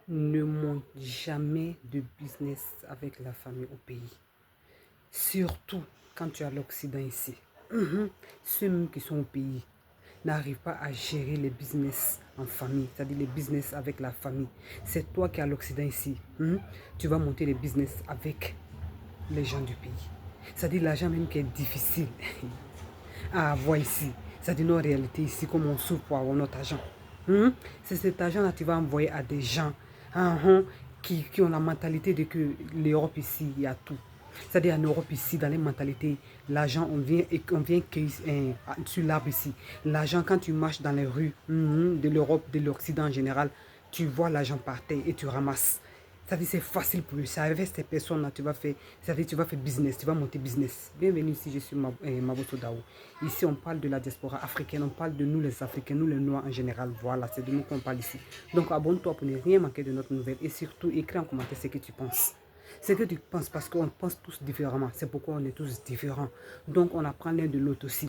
Ne monte jamais de business avec la famille au pays. Surtout quand tu as l'Occident ici. Ceux même qui sont au pays n'arrivent pas à gérer les business en famille, c'est-à-dire les business avec la famille. C'est toi qui as l'Occident ici. Tu vas monter les business avec les gens du pays. C'est-à-dire l'argent même qui est difficile à avoir ici. C'est-à-dire nos réalités ici, comme on souffre pour avoir notre argent. C'est cet argent-là que tu vas envoyer à des gens qui ont la mentalité de que l'Europe ici, il y a tout. C'est-à-dire en Europe ici, dans les mentalités, l'argent, on vient cueillir sur l'arbre ici. L'argent, quand tu marches dans les rues de l'Europe, de l'Occident en général, tu vois l'argent par terre et tu ramasses. Ça veut dire c'est facile pour eux. C'est avec ces personnes-là tu vas faire, ça veut dire tu vas faire business, tu vas monter business. Bienvenue ici, je suis Maboto Dao. Ici, on parle de la diaspora africaine, on parle de nous les Africains, nous les Noirs en général. Voilà, c'est de nous qu'on parle ici. Donc abonne-toi pour ne rien manquer de notre nouvelle et surtout écris en commentaire ce que tu penses. Ce que tu penses parce qu'on pense tous différemment. C'est pourquoi on est tous différents. Donc on apprend l'un de l'autre aussi.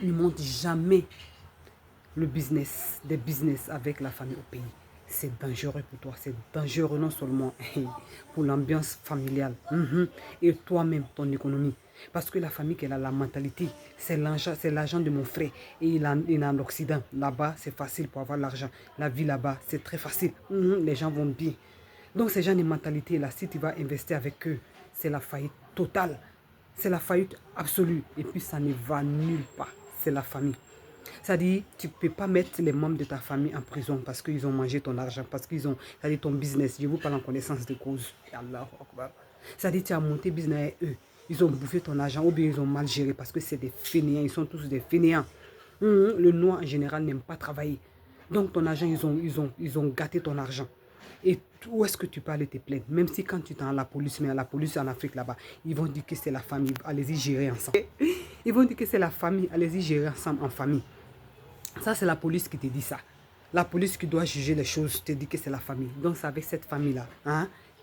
Ne monte jamais des business avec la famille au pays. C'est dangereux pour toi, c'est dangereux non seulement pour l'ambiance familiale et toi-même, ton économie. Parce que la famille qu'elle a la mentalité, c'est l'argent de mon frère et il est en Occident. Là-bas, c'est facile pour avoir l'argent. La vie là-bas, c'est très facile. Les gens vont bien. Donc ces gens de mentalité là, si tu vas investir avec eux, c'est la faillite totale. C'est la faillite absolue. Et puis ça ne va nulle part. C'est la famille. C'est-à-dire, tu ne peux pas mettre les membres de ta famille en prison parce qu'ils ont mangé ton argent, parce qu'ils ont, c'est-à-dire ton business. Je vous parle en connaissance de cause. C'est-à-dire, tu as monté business avec eux. Ils ont bouffé ton argent ou bien ils ont mal géré parce que c'est des fainéants. Ils sont tous des fainéants. Le noir en général n'aime pas travailler. Donc ton argent, ils ont gâté ton argent. Et où est-ce que tu peux aller te plaindre? Même si quand tu es à la police, mais à la police en Afrique là-bas, ils vont dire que c'est la famille, allez-y gérer ensemble. Ils vont dire que c'est la famille, allez-y gérer ensemble en famille. Ça, c'est la police qui te dit ça. La police qui doit juger les choses te dit que c'est la famille. Donc, c'est avec cette famille-là,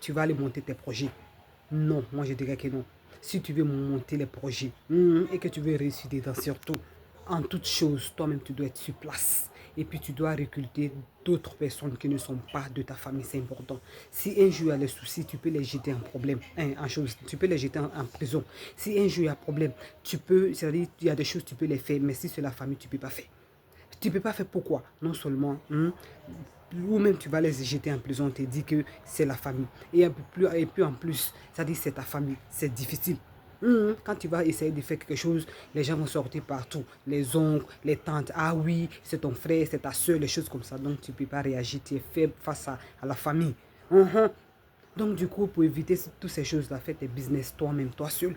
tu vas aller monter tes projets. Non, moi je dirais que non. Si tu veux monter les projets et que tu veux réussir dedans, surtout, en toute chose, toi-même, tu dois être sur place. Et puis, tu dois recruter d'autres personnes qui ne sont pas de ta famille, c'est important. Si un jour il y a des soucis, tu peux les jeter en problème, en chose, tu peux les jeter en prison. Si un jour il y a problème, tu peux, c'est-à-dire, il y a des choses, tu peux les faire, mais si c'est la famille, tu ne peux pas faire. Tu ne peux pas faire pourquoi? Non seulement, ou même tu vas les jeter en prison, on te dit que c'est la famille. Et puis en plus, ça dit c'est ta famille, c'est difficile. Quand tu vas essayer de faire quelque chose, les gens vont sortir partout. Les oncles, les tantes, ah oui, c'est ton frère, c'est ta soeur, les choses comme ça. Donc tu ne peux pas réagir, tu es faible face à la famille. Donc du coup, pour éviter toutes ces choses-là, fais tes business toi-même, toi seul.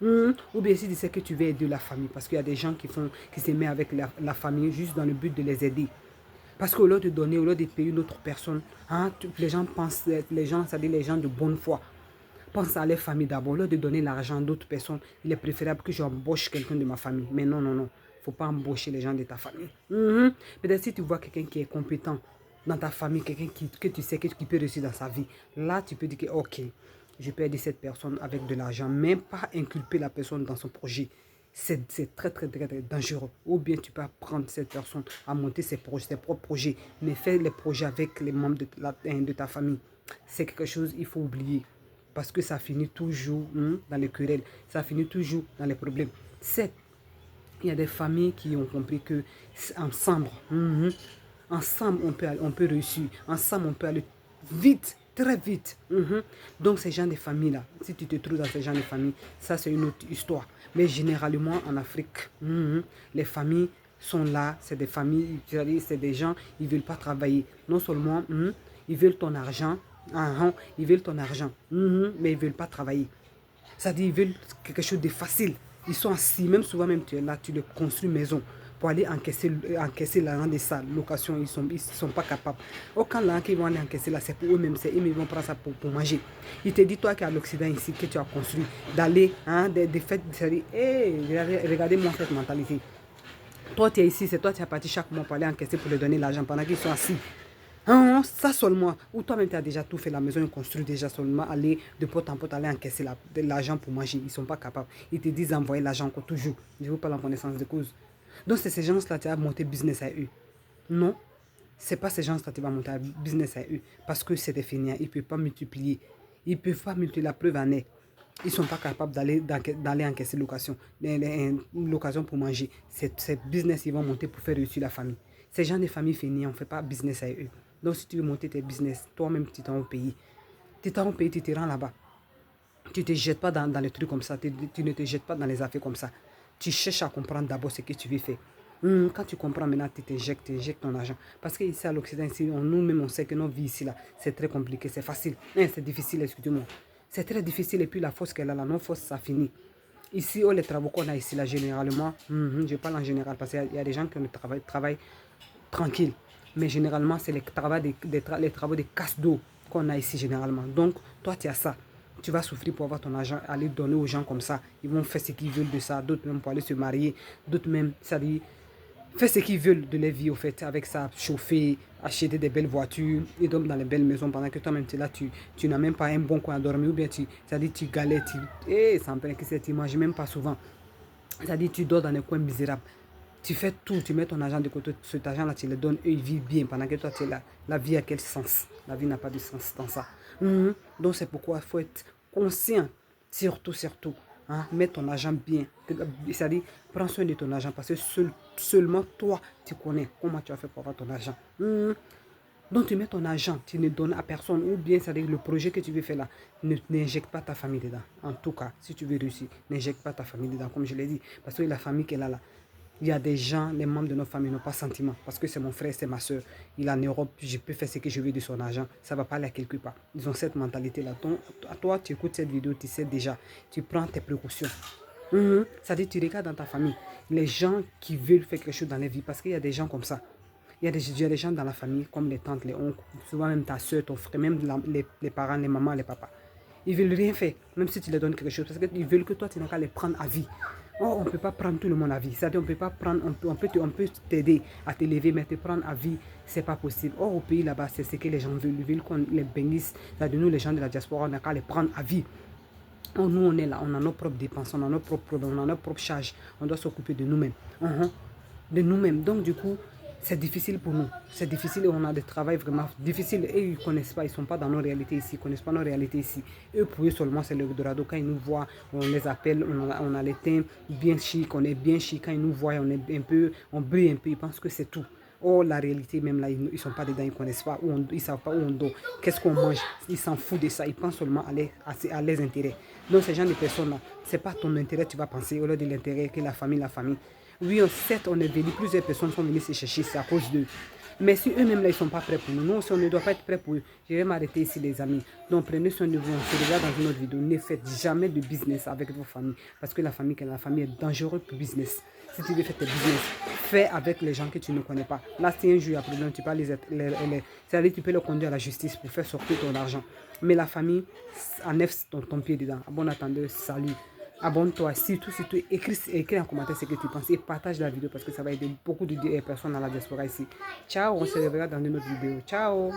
Ou bien si tu sais que tu veux aider la famille, parce qu'il y a des gens qui se mettent avec la famille juste dans le but de les aider. Parce qu'au lieu de donner, au lieu de payer une autre personne, les gens pensent, c'est-à-dire les gens de bonne foi, pensent à leur famille d'abord. Au lieu de donner l'argent à d'autres personnes, il est préférable que j'embauche quelqu'un de ma famille. Mais non, non, non. Il ne faut pas embaucher les gens de ta famille. Peut-être si tu vois quelqu'un qui est compétent dans ta famille, quelqu'un que tu sais qui peut réussir dans sa vie, là, tu peux dire que, ok, je peux aider cette personne avec de l'argent, mais pas inculper la personne dans son projet. C'est très, très, très, très dangereux. Ou bien tu peux apprendre cette personne à monter ses propres projets, mais faire les projets avec les membres de ta famille. C'est quelque chose qu'il faut oublier. Parce que ça finit toujours dans les querelles, ça finit toujours dans les problèmes. C'est il y a des familles qui ont compris que ensemble, ensemble on peut réussir, ensemble on peut aller vite, très vite. Donc ces gens de familles-là, si tu te trouves dans ces gens de famille, ça c'est une autre histoire. Mais généralement en Afrique, les familles sont là, c'est des familles, c'est des gens, ils ne veulent pas travailler. Non seulement, ils veulent ton argent, ils veulent ton argent, mais ils ne veulent pas travailler. C'est-à-dire ils veulent quelque chose de facile. Ils sont assis, même souvent même tu es là, tu les construis maison pour aller encaisser l'argent de sa location, ils sont pas capables. Or, quand l'argent qu'ils vont aller encaisser là, c'est pour eux-mêmes, c'est eux-mêmes qui vont prendre ça pour manger. Ils te disent, toi qui es à l'Occident ici, que tu as construit, d'aller, des fêtes, c'est-à-dire, hey, regardez-moi cette mentalité. Toi, tu es ici, c'est toi qui as parti chaque mois pour aller encaisser pour leur donner l'argent pendant qu'ils sont assis. Ça seulement, ou toi-même tu as déjà tout fait, la maison est construite déjà seulement, aller de porte en porte, aller encaisser l'argent pour manger, ils ne sont pas capables. Ils te disent envoyer l'argent encore toujours. Je ne vous parle en connaissance de cause. Donc c'est ces gens-là qui ont monté business à eux. Non, C'est pas ces gens-là qui vont monter un business à eux. Parce que c'est des fainéants. Ils ne peuvent pas multiplier. Ils ne peuvent pas multiplier. La preuve en est. Ils ne sont pas capables d'aller encaisser l'occasion pour manger. C'est business ils vont monter pour faire réussir la famille. Ces gens des familles fainéants, on ne fait pas business à eux. Donc si tu veux monter tes business, toi-même tu t'en au pays. Tu t'en au pays, tu te rends là-bas. Tu ne te jettes pas dans les trucs comme ça. Tu ne te jettes pas dans les affaires comme ça. Tu cherches à comprendre d'abord ce que tu veux faire. Quand tu comprends maintenant, tu t'injectes ton argent. Parce qu'ici à l'Occident, nous-mêmes, on sait que nos vies ici, là, c'est très compliqué, c'est facile. C'est difficile, excusez-moi. C'est très difficile et puis la force qu'elle a là, non force, ça finit. Ici, les travaux qu'on a ici, là, généralement, je parle en général parce qu'il y a des gens qui ont le travail tranquille. Mais généralement, c'est les travaux de casse d'eau qu'on a ici généralement. Donc, toi, tu as ça. Tu vas souffrir pour avoir ton argent, aller donner aux gens comme ça. Ils vont faire ce qu'ils veulent de ça. D'autres même pour aller se marier. D'autres même, ça dit, faire ce qu'ils veulent de leur vie, au fait, avec ça, chauffer, acheter des belles voitures, et dormir dans les belles maisons pendant que toi-même, tu es là, tu n'as même pas un bon coin à dormir, ou bien ça dit, tu galères, ça me paraît que tu ne manges même pas souvent. Ça dit, tu dors dans des coins misérables. Tu fais tout, tu mets ton argent de côté, cet argent-là, tu le donnes, eux, ils vivent bien pendant que toi, tu es là. La vie a quel sens? La vie n'a pas de sens dans ça. Donc, c'est pourquoi il faut être conscient, surtout. Hein, mets ton argent bien. C'est-à-dire, prends soin de ton argent parce que seulement toi, tu connais comment tu as fait pour avoir ton argent. Donc, tu mets ton argent, tu ne donnes à personne. Ou bien, c'est-à-dire le projet que tu veux faire là, n'injecte pas ta famille dedans. En tout cas, si tu veux réussir, n'injecte pas ta famille dedans, comme je l'ai dit. Parce que la famille qu'elle a là, il y a des gens, les membres de notre famille n'ont pas sentiment. Parce que c'est mon frère, c'est ma soeur. Il est en Europe, je peux faire ce que je veux de son argent. Ça ne va pas aller à quelque part. Ils ont cette mentalité-là. Donc, à toi, tu écoutes cette vidéo, tu sais déjà. Tu prends tes précautions. Ça dit, tu regardes dans ta famille. Les gens qui veulent faire quelque chose dans leur vie. Parce qu'il y a des gens comme ça. Il y a des gens dans la famille, comme les tantes, les oncles, souvent même ta soeur, ton frère, même les parents, les mamans, les papas. Ils ne veulent rien faire, même si tu leur donnes quelque chose. Parce qu'ils veulent que toi, tu n'as qu'à les prendre à vie. Oh, on ne peut pas prendre tout le monde à vie. C'est-à-dire, on peut pas prendre, on peut t'aider à t'élever, mais te prendre à vie, c'est pas possible. Or, au pays là-bas, c'est ce que les gens veulent. Ils veulent qu'on les bénisse. C'est-à-dire, nous, les gens de la diaspora, on n'a qu'à les prendre à vie. Oh, nous, on est là, on a nos propres dépenses, on a nos propres problèmes, on a nos propres charges. On doit s'occuper de nous-mêmes. De nous-mêmes. Donc, du coup, c'est difficile pour nous. C'est difficile et on a des travails vraiment difficiles. Et ils ne connaissent pas, ils ne sont pas dans nos réalités ici. Ils ne connaissent pas nos réalités ici. Eux, pour eux seulement, c'est le Dorado. Quand ils nous voient, on les appelle, on a les teints bien chic, on est bien chic. Quand ils nous voient, on brille un peu. Ils pensent que c'est tout. Oh, la réalité, même là, ils ne sont pas dedans, ils ne connaissent pas, ils ne savent pas où on dort, qu'est-ce qu'on mange. Ils s'en foutent de ça, ils pensent seulement à leurs intérêts. Donc, ces gens de personnes-là, ce n'est pas ton intérêt que tu vas penser, au lieu de l'intérêt que la famille. Oui, certes, on est venu, plusieurs personnes sont venues se chercher, c'est à cause d'eux. Mais si eux-mêmes, là, ils ne sont pas prêts pour nous, nous aussi, on ne doit pas être prêts pour eux. Je vais m'arrêter ici, les amis. Donc, prenez soin de vous. On se regarde dans une autre vidéo. Ne faites jamais de business avec vos familles. Parce que la famille est dangereuse pour business. Si tu veux faire tes business, fais avec les gens que tu ne connais pas. Là, si un jour il y a problème, tu peux c'est-à-dire tu peux le conduire à la justice pour faire sortir ton argent. Mais la famille, enlève ton pied dedans. Bon attendeur, salut. Abonne-toi, surtout écris en commentaire ce que tu penses et partage la vidéo parce que ça va aider beaucoup de personnes dans la diaspora ici. Ciao, on se reverra dans une autre vidéo. Ciao.